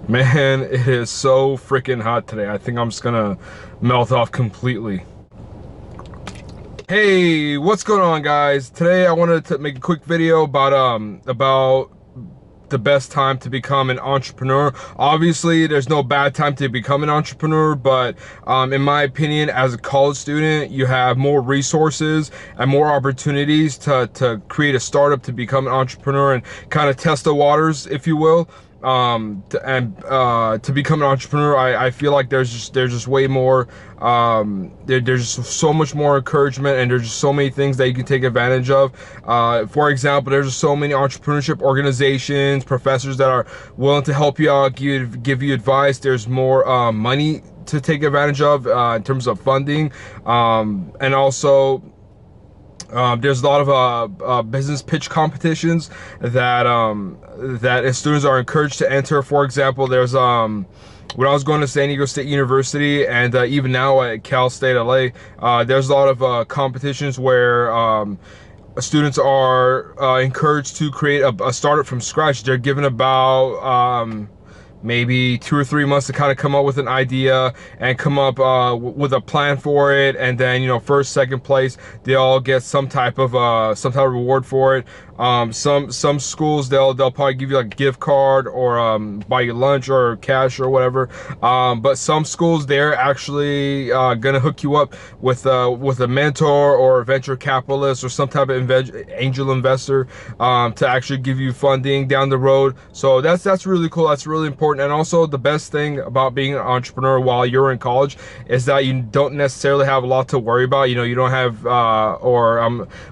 Man, it is so freaking hot today. I think I'm just gonna melt off completely. Hey, what's going on, guys? Today I wanted to make a quick video about the best time to become an entrepreneur. Obviously, there's no bad time to become an entrepreneur, but in my opinion, as a college student, you have more resources and more opportunities to create a startup, to become an entrepreneur and kind of test the waters, if you will. To become an entrepreneur, I feel like there's just way more, there's just so much more encouragement, and there's just so many things that you can take advantage of. For example, there's just so many entrepreneurship organizations, professors that are willing to help you out, give you advice. There's more money to take advantage of in terms of funding, and also there's a lot of business pitch competitions that students are encouraged to enter. For example, there's when I was going to San Diego State University, and even now at Cal State LA, there's a lot of competitions where students are encouraged to create a startup from scratch. They're given about maybe 2 or 3 months to kind of come up with an idea and come up with a plan for it, and then, you know, first, second place, they all get some type of reward for it. Some schools, they'll probably give you like a gift card, or buy you lunch or cash or whatever. But some schools, they're actually gonna hook you up with a mentor or a venture capitalist or some type of angel investor to actually give you funding down the road. So that's really cool. That's really important. And also, the best thing about being an entrepreneur while you're in college is that you don't necessarily have a lot to worry about. You know, you don't have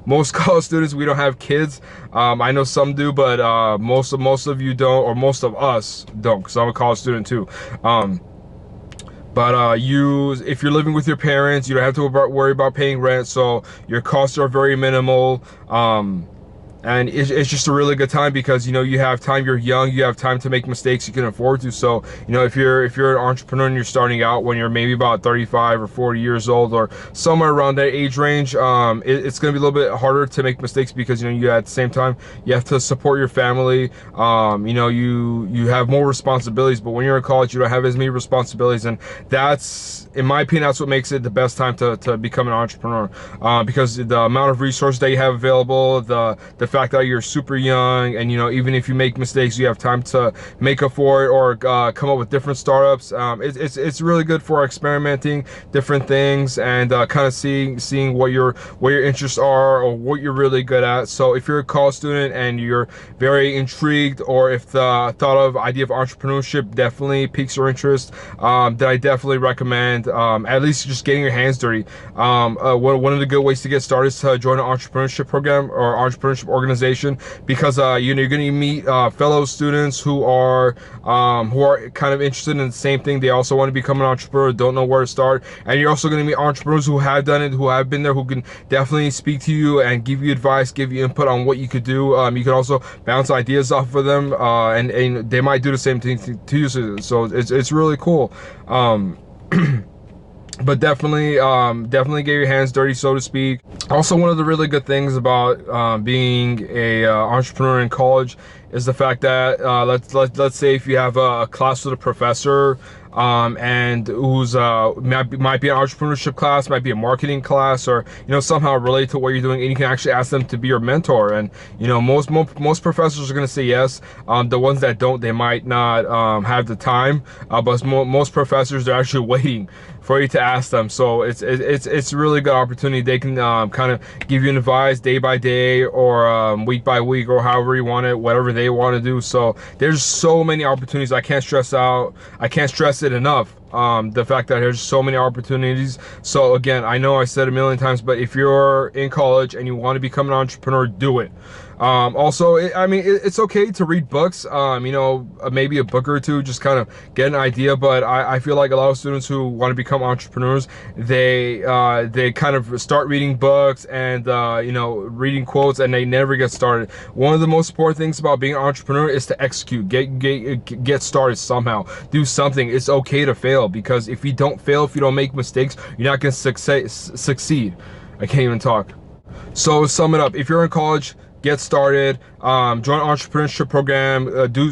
most college students, we don't have kids. I know some do, but most of you don't, or most of us don't, because I'm a college student too. If you're living with your parents, you don't have to worry about paying rent, so your costs are very minimal. And it's just a really good time because, you know, you have time, you're young, you have time to make mistakes, you can afford to. So, you know, if you're an entrepreneur and you're starting out when you're maybe about 35 or 40 years old, or somewhere around that age range, it's going to be a little bit harder to make mistakes because, you know, you at the same time, you have to support your family. You know, you have more responsibilities, but when you're in college, you don't have as many responsibilities. And that's, in my opinion, that's what makes it the best time to become an entrepreneur, because the amount of resources that you have available, the fact that you're super young, and, you know, even if you make mistakes, you have time to make up for it, or come up with different startups. It's really good for experimenting different things, and kind of seeing what your interests are, or what you're really good at. So if you're a college student and you're very intrigued, or if the idea of entrepreneurship definitely piques your interest, then I definitely recommend at least just getting your hands dirty. One of the good ways to get started is to join an entrepreneurship program or entrepreneurship organization, because you know, you're going to meet fellow students who are kind of interested in the same thing. They also want to become an entrepreneur, don't know where to start. And you're also going to meet entrepreneurs who have done it, who have been there, who can definitely speak to you and give you advice, give you input on what you could do. You can also bounce ideas off of them, and they might do the same thing to you. So it's really cool. But definitely get your hands dirty, so to speak. Also, one of the really good things about being a entrepreneur in college is the fact that let's say if you have a class with a professor, and who's might be an entrepreneurship class, might be a marketing class, or, you know, somehow relate to what you're doing, and you can actually ask them to be your mentor. And, you know, most professors are going to say yes. The ones that don't, they might not have the time, but most professors, they're actually waiting for you to ask them. So it's a really good opportunity. They can kind of give you advice day by day, or week by week, or however you want it, whatever they want to do. So there's so many opportunities. I can't stress it enough, the fact that there's so many opportunities. So again, I know I said a million times, but if you're in college and you want to become an entrepreneur, do it. Also, I mean, it's okay to read books, you know, maybe a book or two, just kind of get an idea. But I feel like a lot of students who want to become entrepreneurs, they kind of start reading books and, you know, reading quotes, and they never get started. One of the most important things about being an entrepreneur is to execute, get started somehow, do something. It's okay to fail, because if you don't fail, if you don't make mistakes, you're not going to succeed. I can't even talk. So sum it up, if you're in college, get started, join an entrepreneurship program, do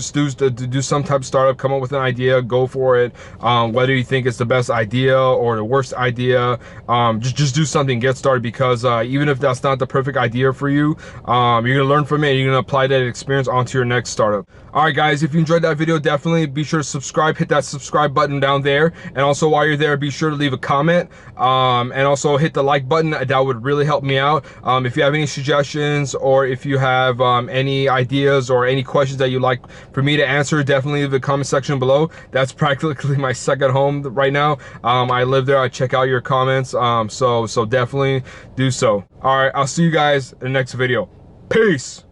some type of startup, come up with an idea, go for it. Whether you think it's the best idea or the worst idea, just do something, get started, because even if that's not the perfect idea for you, you're gonna learn from it and you're gonna apply that experience onto your next startup. All right guys, if you enjoyed that video, definitely be sure to subscribe, hit that subscribe button down there, and also while you're there, be sure to leave a comment, and also hit the like button. That would really help me out. If you have any suggestions, or if you have any ideas or any questions that you'd like for me to answer, definitely leave a comment section below. That's practically my second home right now. I live there, I check out your comments, so definitely do so. All right, I'll see you guys in the next video. Peace.